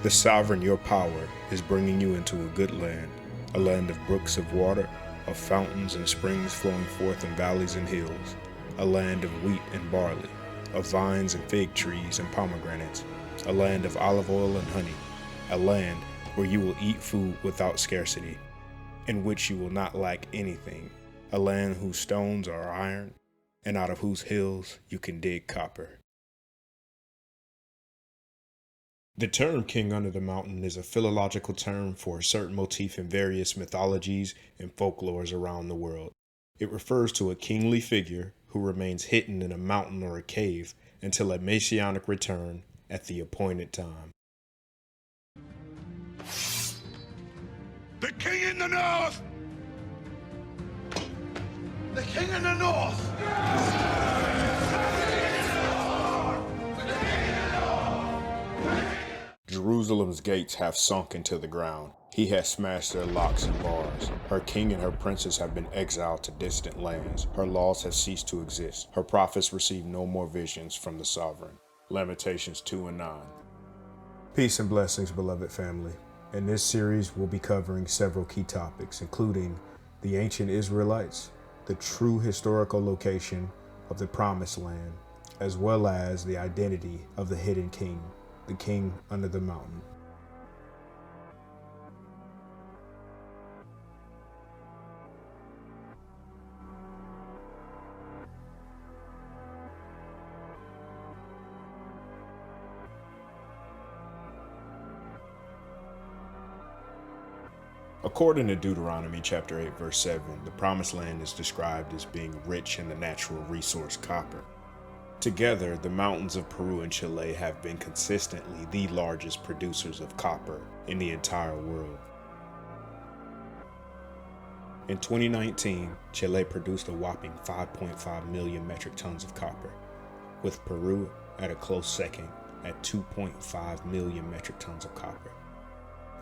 The sovereign, your power, is bringing you into a good land, a land of brooks of water, of fountains and springs flowing forth in valleys and hills, a land of wheat and barley, of vines and fig trees and pomegranates, a land of olive oil and honey, a land where you will eat food without scarcity, in which you will not lack anything, a land whose stones are iron, and out of whose hills you can dig copper. The term king under the mountain is a philological term for a certain motif in various mythologies and folklores around the world. It refers to a kingly figure who remains hidden in a mountain or a cave until a messianic return at the appointed time. The king in the north! The king in the north! Jerusalem's gates have sunk into the ground. He has smashed their locks and bars. Her king and her princes have been exiled to distant lands. Her laws have ceased to exist. Her prophets receive no more visions from the sovereign. Lamentations 2:9. Peace and blessings, beloved family. In this series, we'll be covering several key topics, including the ancient Israelites, the true historical location of the Promised Land, as well as the identity of the hidden king, the king under the mountain. According to Deuteronomy chapter 8, verse 7, the Promised Land is described as being rich in the natural resource copper. Together, the mountains of Peru and Chile have been consistently the largest producers of copper in the entire world. In 2019, Chile produced a whopping 5.5 million metric tons of copper, with Peru at a close second at 2.5 million metric tons of copper.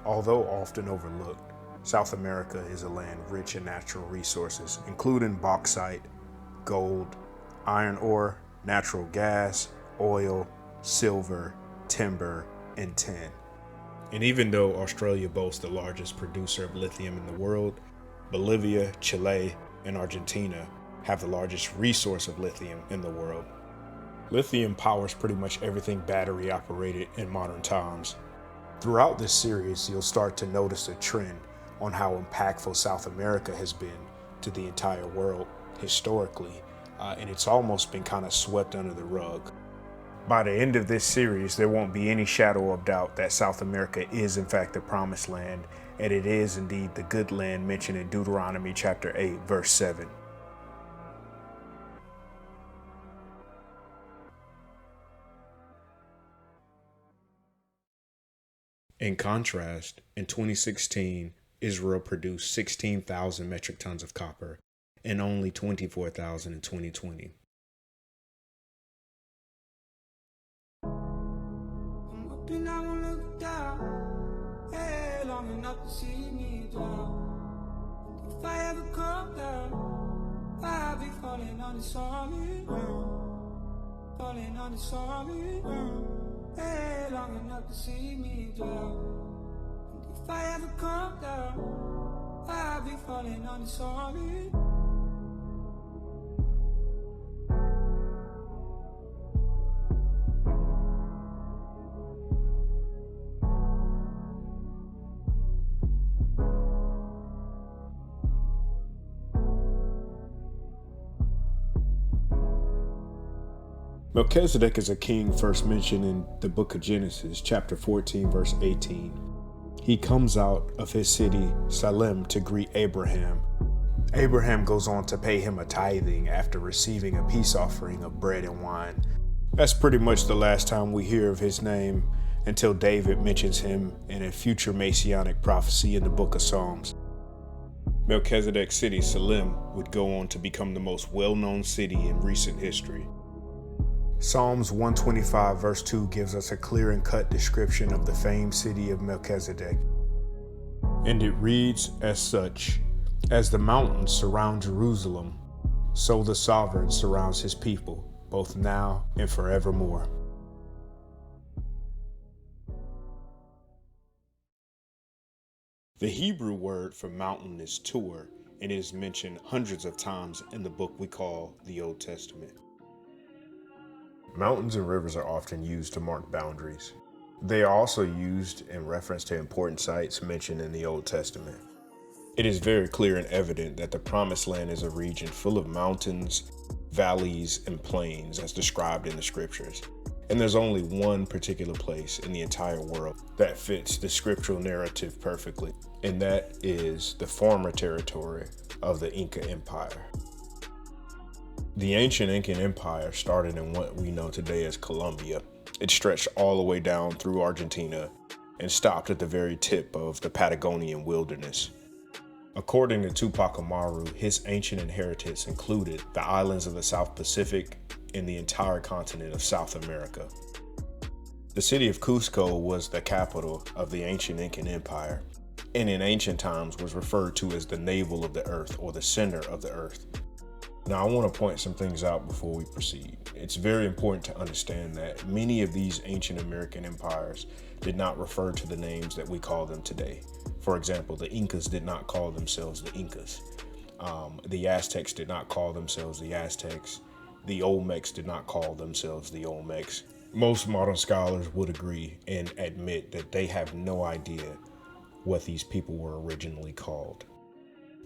Although often overlooked, South America is a land rich in natural resources, including bauxite, gold, iron ore, natural gas, oil, silver, timber, and tin. And even though Australia boasts the largest producer of lithium in the world, Bolivia, Chile, and Argentina have the largest resource of lithium in the world. Lithium powers pretty much everything battery operated in modern times. Throughout this series, you'll start to notice a trend on how impactful South America has been to the entire world historically, and it's almost been kind of swept under the rug. By the end of this series, there won't be any shadow of doubt that South America is in fact the Promised Land, and it is indeed the good land mentioned in Deuteronomy chapter 8, verse 7. In contrast, in 2016, Israel produced 16,000 metric tons of copper and only 24,000 in 2020. I'm up and I won't look down, hey, long enough to see me drown. If I ever come down, I'll be falling on the solid ground, falling on the solid ground, hey, long enough to see me drown. If I ever come down, I'll be falling on the solid. Melchizedek is a king first mentioned in the book of Genesis, chapter 14, verse 18. He comes out of his city, Salem, to greet Abraham. Abraham goes on to pay him a tithing after receiving a peace offering of bread and wine. That's pretty much the last time we hear of his name until David mentions him in a future messianic prophecy in the book of Psalms. Melchizedek's city, Salem, would go on to become the most well-known city in recent history. Psalms 125 verse 2 gives us a clear and cut description of the famed city of Melchizedek. And it reads as such: as the mountains surround Jerusalem, so the sovereign surrounds his people, both now and forevermore. The Hebrew word for mountain is Tyre, and it is mentioned hundreds of times in the book we call the Old Testament. Mountains and rivers are often used to mark boundaries. They are also used in reference to important sites mentioned in the Old Testament. It is very clear and evident that the Promised Land is a region full of mountains, valleys, and plains as described in the scriptures. And there's only one particular place in the entire world that fits the scriptural narrative perfectly, and that is the former territory of the Inca Empire. The ancient Incan Empire started in what we know today as Colombia. It stretched all the way down through Argentina and stopped at the very tip of the Patagonian wilderness. According to Tupac Amaru, his ancient inheritance included the islands of the South Pacific and the entire continent of South America. The city of Cusco was the capital of the ancient Incan Empire, and in ancient times was referred to as the navel of the earth or the center of the earth. Now, I want to point some things out before we proceed. It's very important to understand that many of these ancient American empires did not refer to the names that we call them today. For example, the Incas did not call themselves the Incas. The Aztecs did not call themselves the Aztecs. The Olmecs did not call themselves the Olmecs. Most modern scholars would agree and admit that they have no idea what these people were originally called.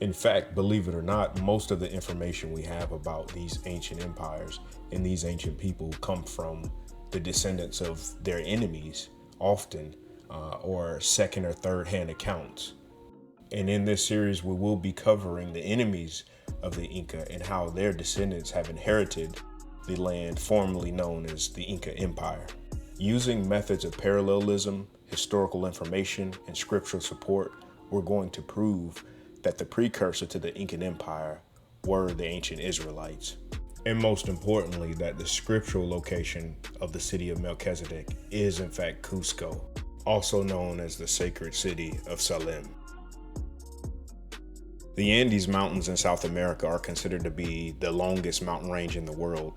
In fact, believe it or not, most of the information we have about these ancient empires and these ancient people come from the descendants of their enemies, often, or second or third hand accounts. And in this series, we will be covering the enemies of the Inca and how their descendants have inherited the land formerly known as the Inca Empire. Using methods of parallelism, historical information, and scriptural support, we're going to prove that the precursor to the Incan Empire were the ancient Israelites. And most importantly, that the scriptural location of the city of Melchizedek is in fact Cusco, also known as the sacred city of Salem. The Andes Mountains in South America are considered to be the longest mountain range in the world,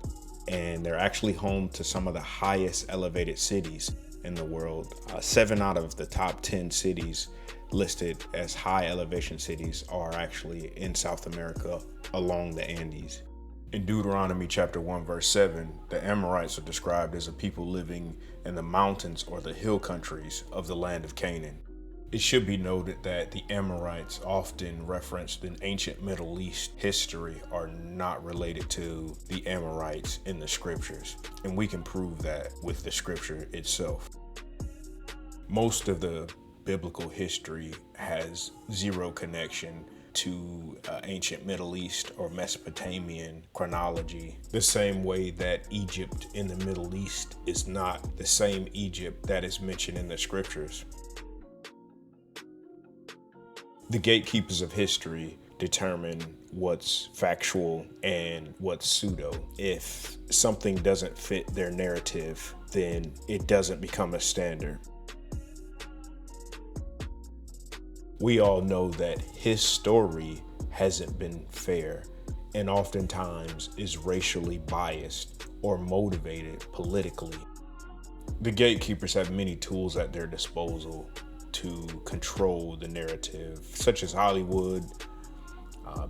and they're actually home to some of the highest elevated cities in the world. 7 out of the top 10 cities listed as high elevation cities are actually in South America along the Andes. In Deuteronomy chapter 1 verse 7, the Amorites are described as a people living in the mountains or the hill countries of the land of Canaan. It should be noted that the Amorites, often referenced in ancient Middle East history, are not related to the Amorites in the scriptures, and we can prove that with the scripture itself. Most of the biblical history has zero connection to ancient Middle East or Mesopotamian chronology, the same way that Egypt in the Middle East is not the same Egypt that is mentioned in the scriptures. The gatekeepers of history determine what's factual and what's pseudo. If something doesn't fit their narrative, then it doesn't become a standard. We all know that his story hasn't been fair and oftentimes is racially biased or motivated politically. The gatekeepers have many tools at their disposal to control the narrative, such as Hollywood,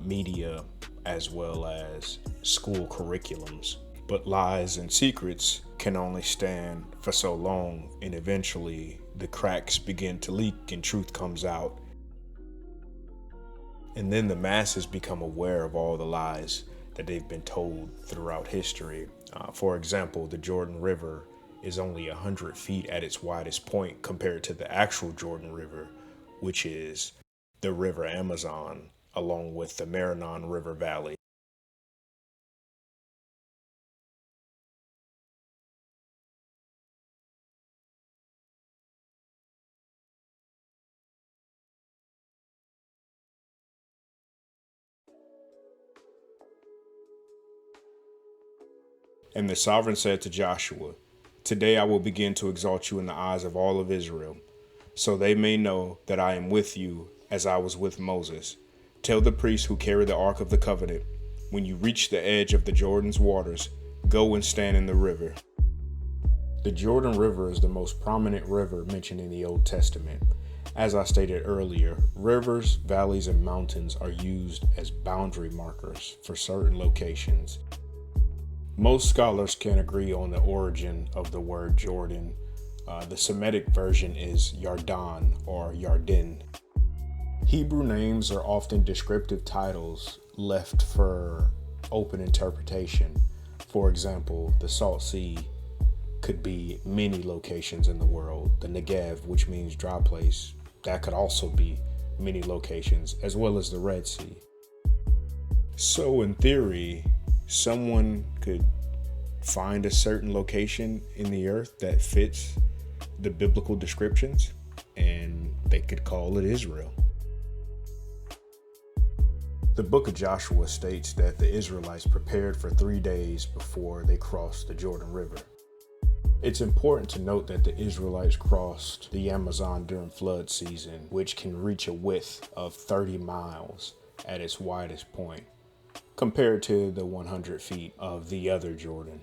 media, as well as school curriculums. But lies and secrets can only stand for so long, and eventually the cracks begin to leak and truth comes out. And then the masses become aware of all the lies that they've been told throughout history. For example, the Jordan River is only 100 feet at its widest point compared to the actual Jordan River, which is the river Amazon, along with the Maranon River Valley. And the sovereign said to Joshua, "Today I will begin to exalt you in the eyes of all of Israel, so they may know that I am with you as I was with Moses. Tell the priests who carry the Ark of the Covenant, when you reach the edge of the Jordan's waters, go and stand in the river." The Jordan River is the most prominent river mentioned in the Old Testament, As I stated earlier, rivers, valleys, and mountains are used as boundary markers for certain locations. Most scholars can agree on the origin of the word Jordan. The Semitic version is Yardan or Yarden. Hebrew names are often descriptive titles left for open interpretation. For example, the Salt Sea could be many locations in the world. The Negev, which means dry place, that could also be many locations, as well as the Red Sea. So in theory, someone could find a certain location in the earth that fits the biblical descriptions, and they could call it Israel. The book of Joshua states that the Israelites prepared for 3 days before they crossed the Jordan River. It's important to note that the Israelites crossed the Amazon during flood season, which can reach a width of 30 miles at its widest point, compared to the 100 feet of the other Jordan.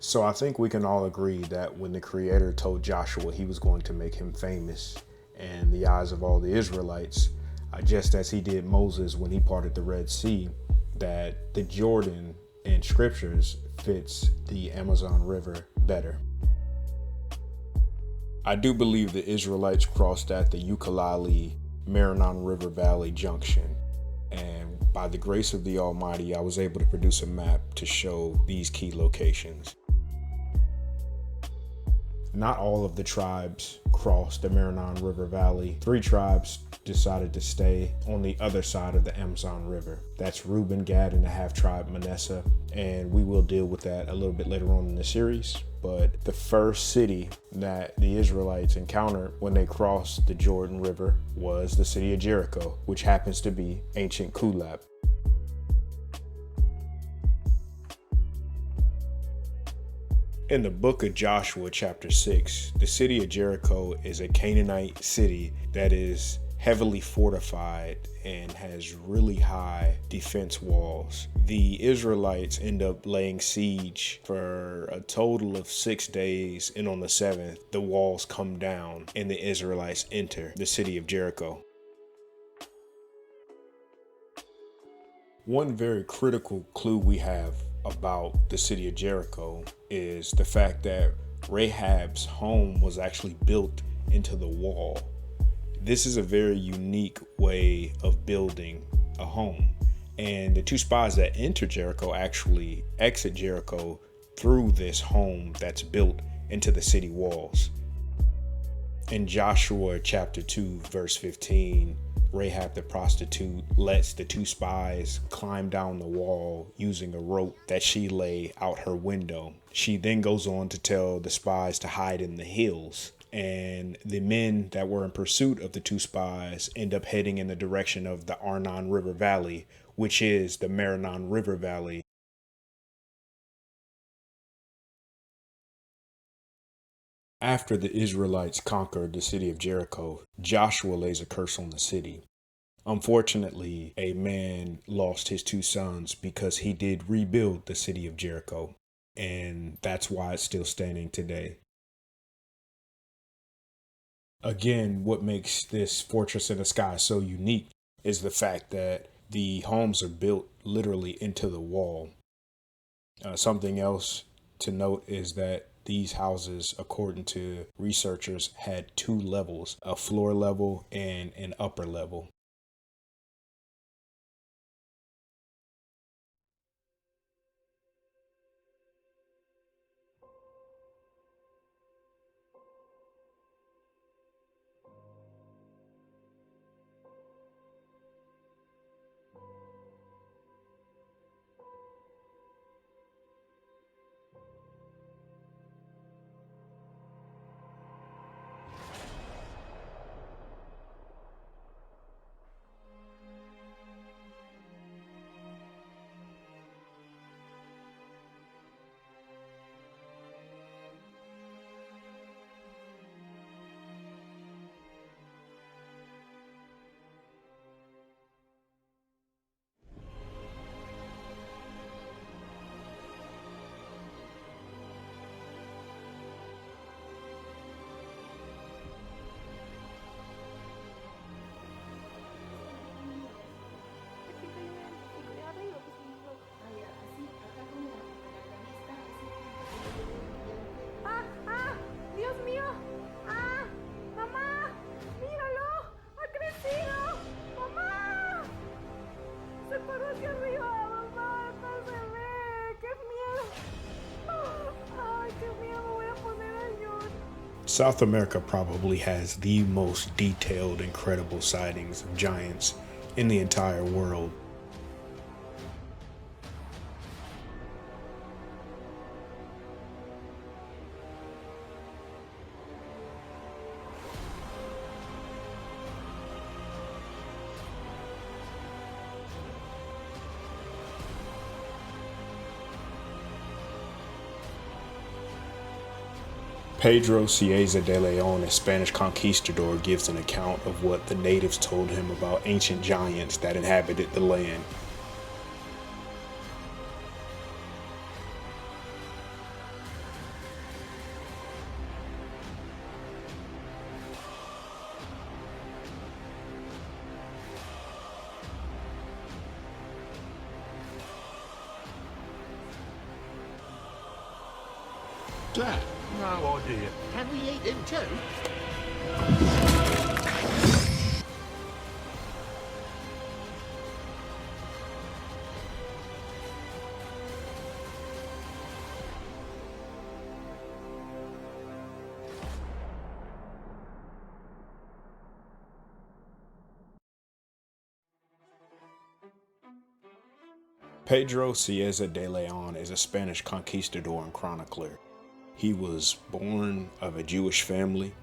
So I think we can all agree that when the Creator told Joshua he was going to make him famous in the eyes of all the Israelites, just as he did Moses when he parted the Red Sea, that the Jordan in scriptures fits the Amazon River better. I do believe the Israelites crossed at the Ucayali-Maranon River Valley Junction, and by the grace of the Almighty, I was able to produce a map to show these key locations. Not all of the tribes crossed the Maranon River Valley. 3 tribes decided to stay on the other side of the Amazon River. That's Reuben, Gad, and the half-tribe Manasseh, and we will deal with that a little bit later on in the series. But the first city that the Israelites encountered when they crossed the Jordan River was the city of Jericho, which happens to be ancient Kulab. In the book of Joshua, chapter 6, the city of Jericho is a Canaanite city that is heavily fortified and has really high defense walls. The Israelites end up laying siege for a total of 6 days, and on the 7th, the walls come down and the Israelites enter the city of Jericho. One very critical clue we have about the city of Jericho is the fact that Rahab's home was actually built into the wall. This is a very unique way of building a home. And the 2 spies that enter Jericho actually exit Jericho through this home that's built into the city walls. In Joshua chapter 2, verse 15, Rahab the prostitute lets the 2 spies climb down the wall using a rope that she lay out her window. She then goes on to tell the spies to hide in the hills. And the men that were in pursuit of the 2 spies end up heading in the direction of the Arnon River Valley, which is the Maranon River Valley. After the Israelites conquered the city of Jericho, Joshua lays a curse on the city. Unfortunately, a man lost his 2 sons because he did rebuild the city of Jericho, and that's why it's still standing today. Again, what makes this fortress in the sky so unique is the fact that the homes are built literally into the wall. Something else to note is that these houses, according to researchers, had 2 levels, a floor level and an upper level. South America probably has the most detailed, incredible sightings of giants in the entire world. Pedro Cieza de Leon, a Spanish conquistador, gives an account of what the natives told him about ancient giants that inhabited the land. Dad, no idea. Can we eat him too? Pedro Cieza de Leon is a Spanish conquistador and chronicler. He was born of a Jewish family,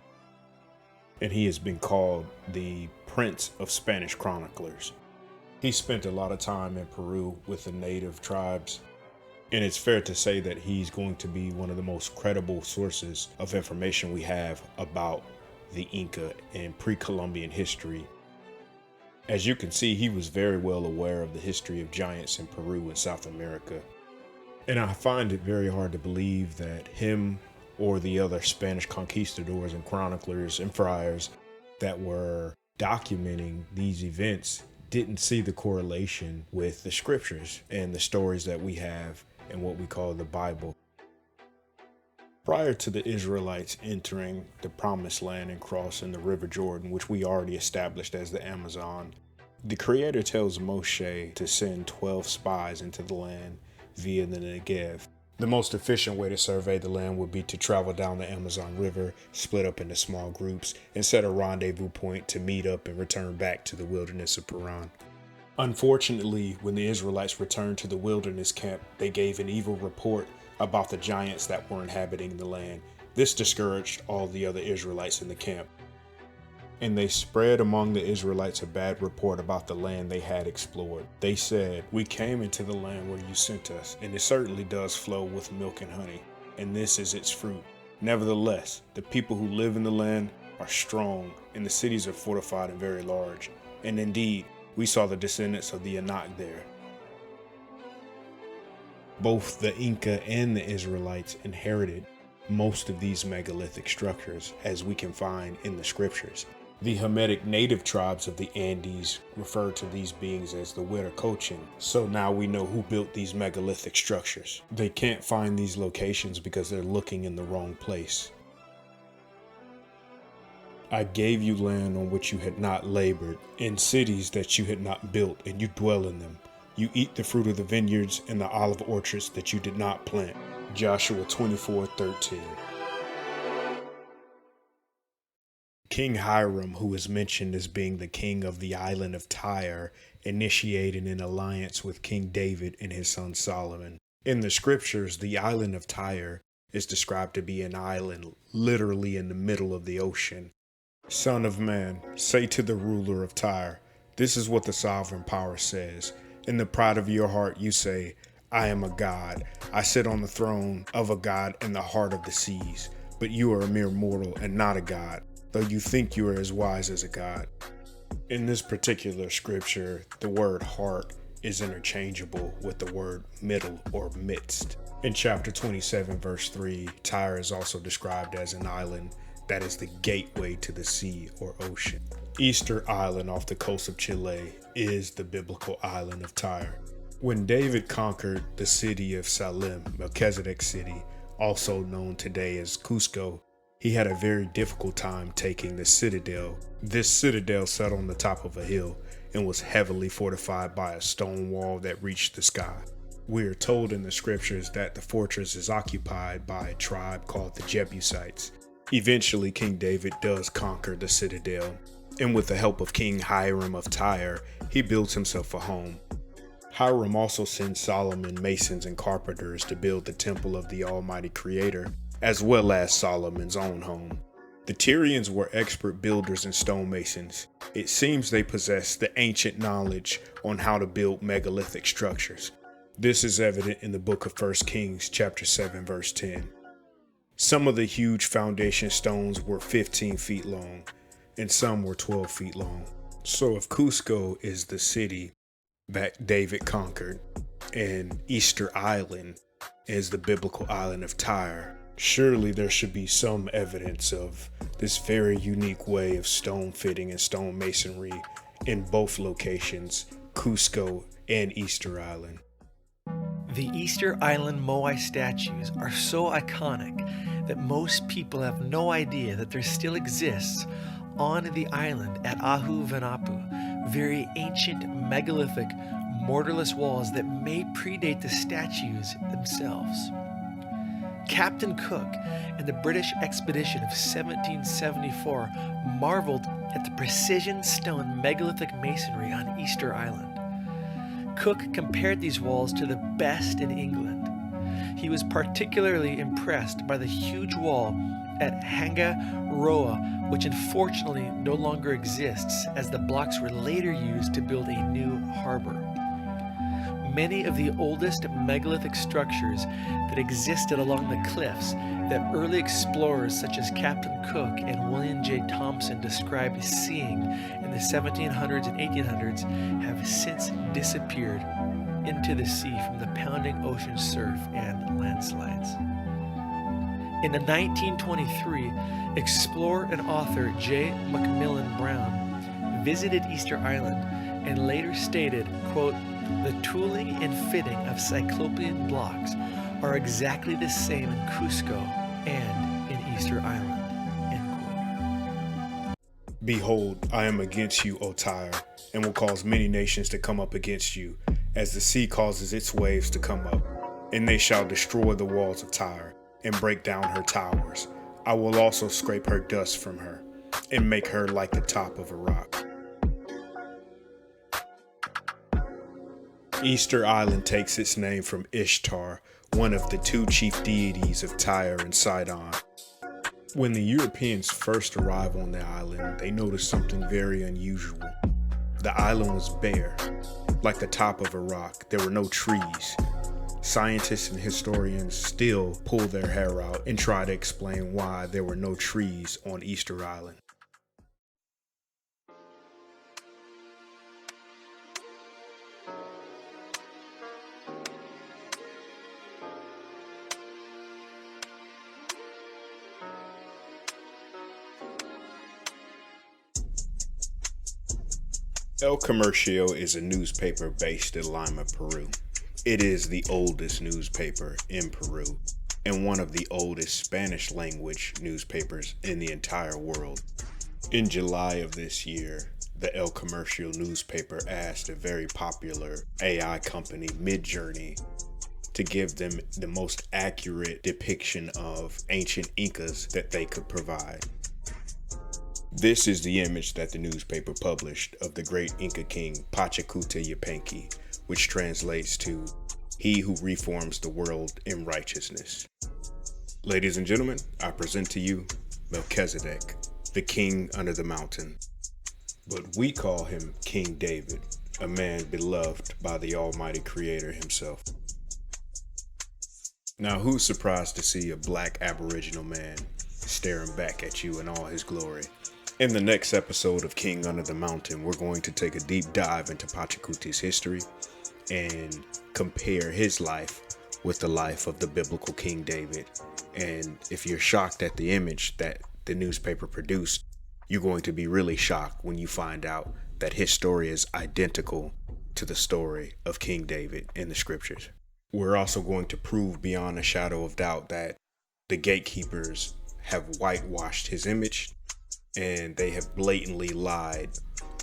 and he has been called the Prince of Spanish chroniclers. He spent a lot of time in Peru with the native tribes, and it's fair to say that he's going to be one of the most credible sources of information we have about the Inca and pre-Columbian history. As you can see, he was very well aware of the history of giants in Peru and South America. And I find it very hard to believe that him or the other Spanish conquistadors and chroniclers and friars that were documenting these events didn't see the correlation with the scriptures and the stories that we have in what we call the Bible. Prior to the Israelites entering the Promised Land and crossing the River Jordan, which we already established as the Amazon, the Creator tells Moshe to send 12 spies into the land via the Negev. The most efficient way to survey the land would be to travel down the Amazon River, split up into small groups, and set a rendezvous point to meet up and return back to the wilderness of Paran. Unfortunately, when the Israelites returned to the wilderness camp, they gave an evil report about the giants that were inhabiting the land. This discouraged all the other Israelites in the camp, and they spread among the Israelites a bad report about the land they had explored. They said, "We came into the land where you sent us, and it certainly does flow with milk and honey, and this is its fruit. Nevertheless, the people who live in the land are strong, and the cities are fortified and very large. And indeed, we saw the descendants of the Anak there." Both the Inca and the Israelites inherited most of these megalithic structures, as we can find in the scriptures. The Hamitic native tribes of the Andes refer to these beings as the Huiracochin, so now we know who built these megalithic structures. They can't find these locations because they're looking in the wrong place. "I gave you land on which you had not labored, and cities that you had not built, and you dwell in them. You eat the fruit of the vineyards and the olive orchards that you did not plant." Joshua 24:13. King Hiram, who is mentioned as being the king of the island of Tyre, initiated an alliance with King David and his son Solomon. In the scriptures, the island of Tyre is described to be an island literally in the middle of the ocean. "Son of man, say to the ruler of Tyre, this is what the sovereign power says. In the pride of your heart you say, I am a god. I sit on the throne of a god in the heart of the seas. But you are a mere mortal and not a god, though you think you are as wise as a god." In this particular scripture, the word heart is interchangeable with the word middle or midst. In chapter 27, verse 3, Tyre is also described as an island that is the gateway to the sea or ocean. Easter Island off the coast of Chile is the biblical island of Tyre. When David conquered the city of Salem, Melchizedek's city, also known today as Cusco, he had a very difficult time taking the citadel. This citadel sat on the top of a hill and was heavily fortified by a stone wall that reached the sky. We are told in the scriptures that the fortress is occupied by a tribe called the Jebusites. Eventually, King David does conquer the citadel, and with the help of King Hiram of Tyre, he builds himself a home. Hiram also sends Solomon masons and carpenters to build the temple of the Almighty Creator, as well as Solomon's own home. The Tyrians were expert builders and stonemasons. It seems they possessed the ancient knowledge on how to build megalithic structures. This is evident in the book of 1 Kings chapter 7 verse 10. Some of the huge foundation stones were 15 feet long, and some were 12 feet long. So if Cusco is the city that David conquered, and Easter Island is the biblical island of Tyre, surely there should be some evidence of this very unique way of stone fitting and stone masonry in both locations, Cusco and Easter Island. The Easter Island Moai statues are so iconic that most people have no idea that there still exists on the island at Ahu Vanapu very ancient megalithic mortarless walls that may predate the statues themselves. Captain Cook and the British expedition of 1774 marveled at the precision stone megalithic masonry on Easter Island. Cook compared these walls to the best in England. He was particularly impressed by the huge wall at Hanga Roa, which unfortunately no longer exists as the blocks were later used to build a new harbor. Many of the oldest megalithic structures that existed along the cliffs that early explorers such as Captain Cook and William J. Thompson described seeing in the 1700s and 1800s have since disappeared into the sea from the pounding ocean surf and landslides. In 1923, explorer and author J. Macmillan Brown visited Easter Island and later stated, quote, "The tooling and fitting of Cyclopean blocks are exactly the same in Cusco and in Easter Island." End quote. Behold, I am against you, O Tyre, and will cause many nations to come up against you, as the sea causes its waves to come up, and they shall destroy the walls of Tyre, and break down her towers. I will also scrape her dust from her, and make her like the top of a rock. Easter Island takes its name from Ishtar, one of the two chief deities of Tyre and Sidon. When the Europeans first arrive on the island, they notice something very unusual. The island was bare, like the top of a rock. There were no trees. Scientists and historians still pull their hair out and try to explain why there were no trees on Easter Island. El Comercio is a newspaper based in Lima, Peru. It is the oldest newspaper in Peru and one of the oldest Spanish language newspapers in the entire world. In July of this year, the El Comercio newspaper asked a very popular AI company, Midjourney, to give them the most accurate depiction of ancient Incas that they could provide. This is the image that the newspaper published of the great Inca king Pachacuti Yupanqui, which translates to "He who reforms the world in righteousness." Ladies and gentlemen, I present to you Melchizedek, the king under the mountain. But we call him King David, a man beloved by the Almighty Creator himself. Now, who's surprised to see a black Aboriginal man staring back at you in all his glory? In the next episode of King Under the Mountain, we're going to take a deep dive into Pachacuti's history and compare his life with the life of the biblical King David. And if you're shocked at the image that the newspaper produced, you're going to be really shocked when you find out that his story is identical to the story of King David in the scriptures. We're also going to prove beyond a shadow of doubt that the gatekeepers have whitewashed his image, and they have blatantly lied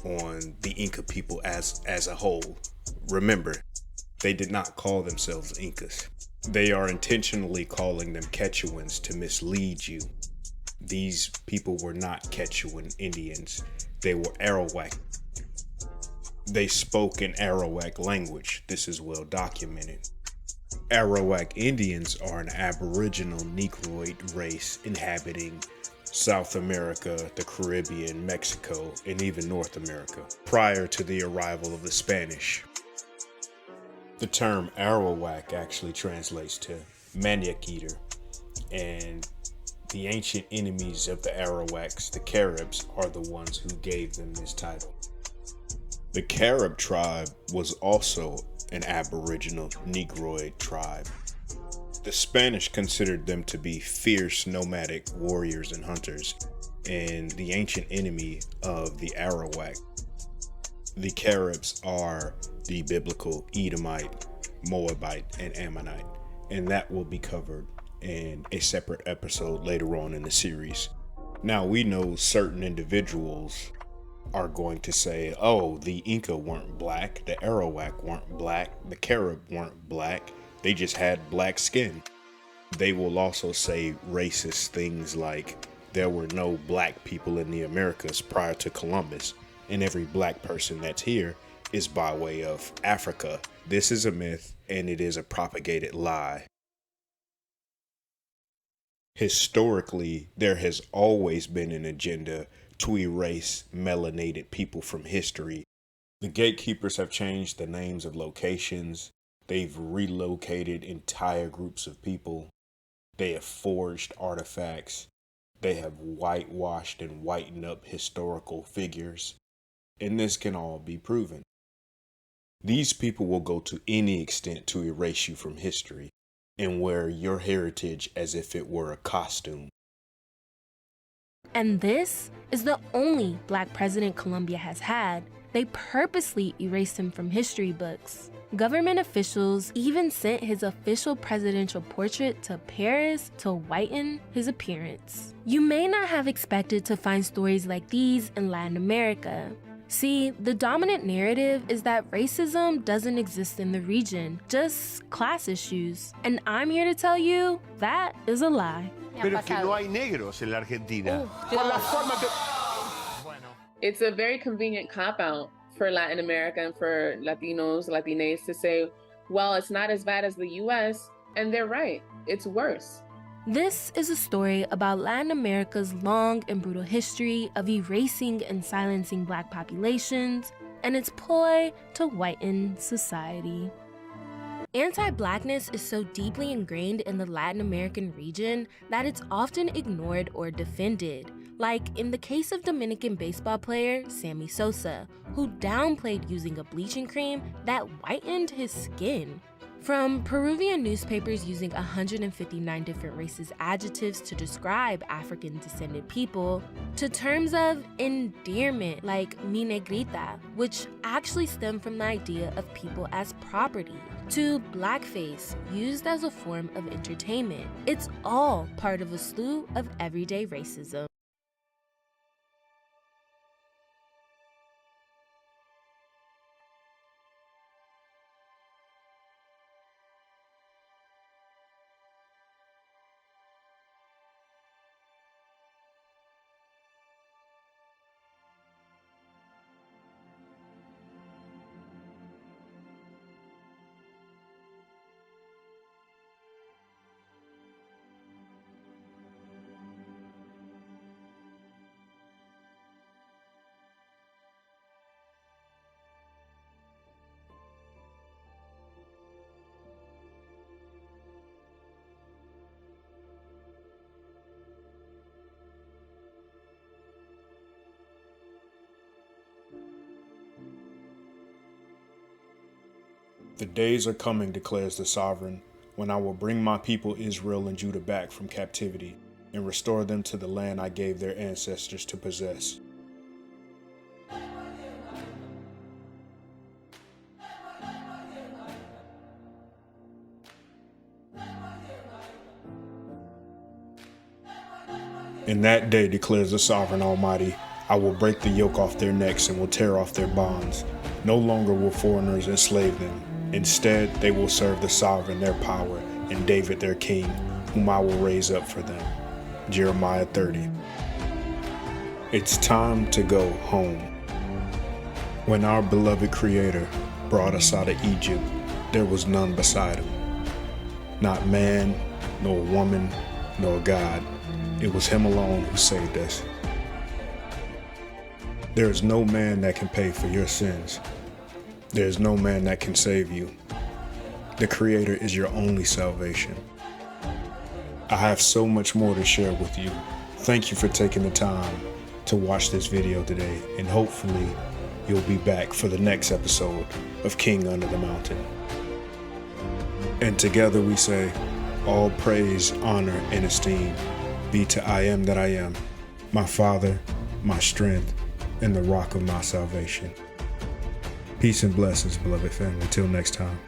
on the Inca people as a whole. Remember, they did not call themselves Incas. They are intentionally calling them Quechuans to mislead you. These people were not Quechuan Indians. They were Arawak. They spoke an Arawak language. This is well documented. Arawak Indians are an aboriginal Negroid race inhabiting South America, the Caribbean, Mexico, and even North America prior to the arrival of the Spanish. The term Arawak actually translates to maniac eater, and the ancient enemies of the Arawaks, the Caribs, are the ones who gave them this title. The Carib tribe was also an aboriginal Negroid tribe. The Spanish considered them to be fierce nomadic warriors and hunters, and the ancient enemy of the Arawak. The Caribs are the biblical Edomite, Moabite, and Ammonite, and that will be covered in a separate episode later on in the series. Now, we know certain individuals are going to say, oh, the Inca weren't black, the Arawak weren't black, the Carib weren't black, they just had black skin. They will also say racist things like there were no black people in the Americas prior to Columbus, and every black person that's here is by way of Africa. This is a myth, and it is a propagated lie. Historically, there has always been an agenda to erase melanated people from history. The gatekeepers have changed the names of locations. They've relocated entire groups of people. They have forged artifacts. They have whitewashed and whitened up historical figures. And this can all be proven. These people will go to any extent to erase you from history and wear your heritage as if it were a costume. And this is the only black president Colombia has had. They purposely erased him from history books. Government officials even sent his official presidential portrait to Paris to whiten his appearance. You may not have expected to find stories like these in Latin America. See, the dominant narrative is that racism doesn't exist in the region, just class issues. And I'm here to tell you that is a lie. Pero que no hay negros en la Argentina. It's a very convenient cop-out for Latin America and for Latinos, Latinas to say, well, it's not as bad as the US, and they're right, it's worse. This is a story about Latin America's long and brutal history of erasing and silencing black populations and its ploy to whiten society. Anti-blackness is so deeply ingrained in the Latin American region that it's often ignored or defended, like in the case of Dominican baseball player Sammy Sosa, who downplayed using a bleaching cream that whitened his skin. From Peruvian newspapers using 159 different racist adjectives to describe African-descended people, to terms of endearment like mi negrita, which actually stem from the idea of people as property, to blackface, used as a form of entertainment. It's all part of a slew of everyday racism. The days are coming, declares the sovereign, when I will bring my people Israel and Judah back from captivity and restore them to the land I gave their ancestors to possess. In that day, declares the sovereign Almighty, I will break the yoke off their necks and will tear off their bonds. No longer will foreigners enslave them. Instead, they will serve the sovereign their power and David their king, whom I will raise up for them. Jeremiah 30. It's time to go home. When our beloved Creator brought us out of Egypt, there was none beside him. Not man, nor woman, nor God. It was him alone who saved us. There is no man that can pay for your sins. There is no man that can save you. The Creator is your only salvation. I have so much more to share with you. Thank you for taking the time to watch this video today, and hopefully you'll be back for the next episode of King Under the Mountain. And together we say, all praise, honor, and esteem be to I Am That I Am, my Father, my strength, and the rock of my salvation. Peace and blessings, beloved family. Till next time.